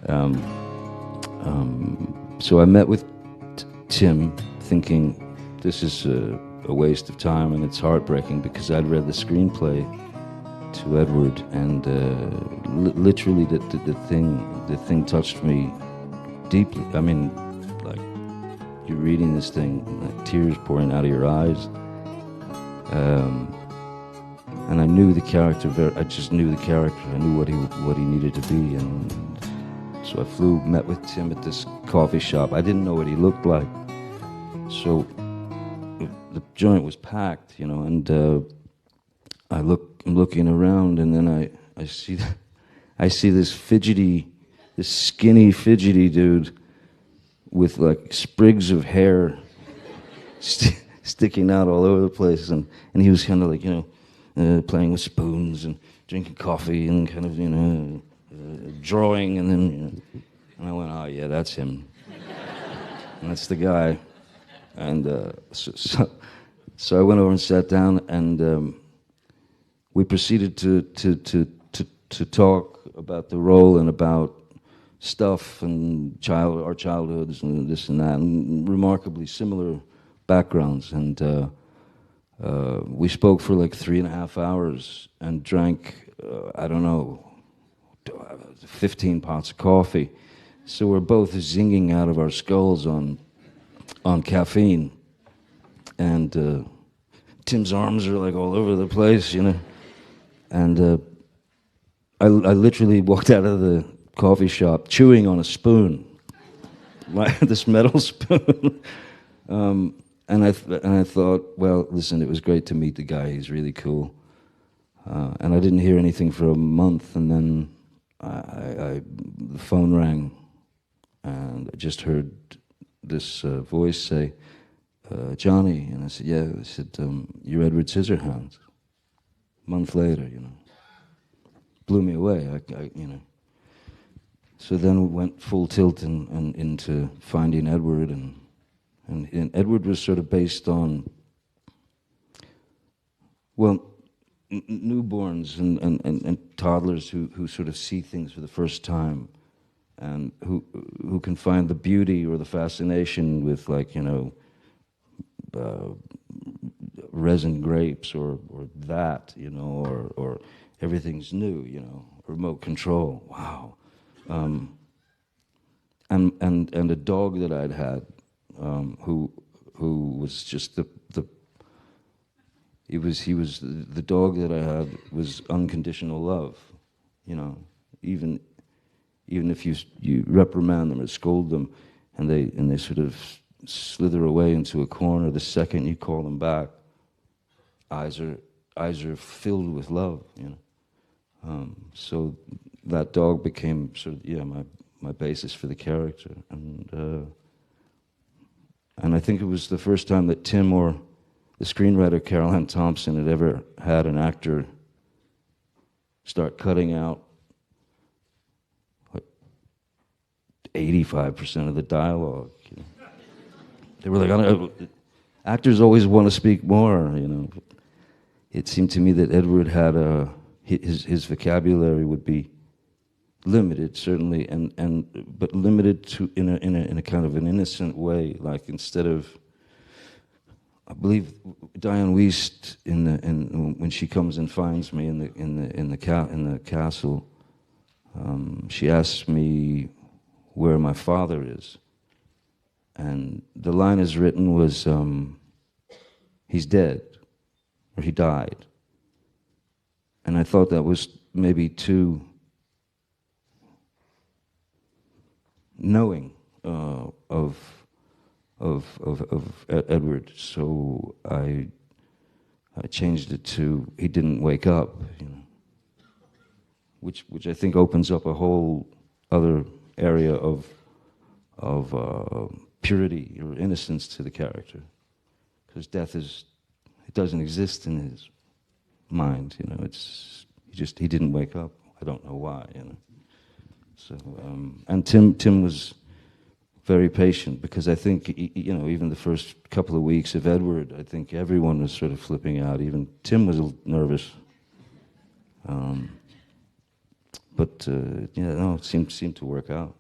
Um, so I met with Tim, thinking this is a waste of time, and it's heartbreaking because I'd read the screenplay to Edward, and literally the thing touched me deeply. I mean, like, you're reading this thing, like tears pouring out of your eyes. And I knew the character. I just knew the character. I knew what he needed to be, and so I met with Tim at this coffee shop. I didn't know what he looked like, so the joint was packed, and I'm looking around, and then I see this skinny fidgety dude with like sprigs of hair sticking out all over the place, and he was kind of like playing with spoons and drinking coffee and kind of drawing, and then and I went, oh yeah, that's him, and that's the guy, and so I went over and sat down, and we proceeded to talk about the role and about stuff and our childhoods and this and that, and remarkably similar backgrounds, and we spoke for like 3.5 hours and drank I don't know 15 pots of coffee, so we're both zinging out of our skulls on caffeine, and Tim's arms are like all over the place, and I literally walked out of the coffee shop chewing on a spoon, like this metal spoon. And I thought, well, listen, it was great to meet the guy. He's really cool. And I didn't hear anything for a month, and then the phone rang, and I just heard this voice say, Johnny, and I said, yeah. I said, you're Edward Scissorhands. A month later, blew me away. So then we went full tilt and into finding Edward, and Edward was sort of based on, well, newborns and toddlers who sort of see things for the first time, and who can find the beauty or the fascination with, like, resin grapes or that, or everything's new, remote control. Wow. And a dog that I'd had, who was just the dog that I had was unconditional love, even if you reprimand them or scold them, and they sort of slither away into a corner, the second you call them back, eyes are filled with love, so that dog became sort of my basis for the character, and I think it was the first time that Tim or the screenwriter Carol Ann Thompson had ever had an actor start cutting out like 85% of the dialogue. They were like, actors always want to speak more, It seemed to me that Edward had his vocabulary would be limited, certainly, but limited to in a kind of an innocent way. Like, instead of, I believe Diane Wiest when she comes and finds me in the castle, she asks me where my father is, and the line is written was, he's dead, or he died, and I thought that was maybe too knowing of Edward, so I changed it to he didn't wake up, which I think opens up a whole other area of purity or innocence to the character, because death it doesn't exist in his mind, he didn't wake up. I don't know why, So, and Tim was very patient, because I think, even the first couple of weeks of Edward, I think everyone was sort of flipping out. Even Tim was a little nervous. But yeah, no, it seemed to work out.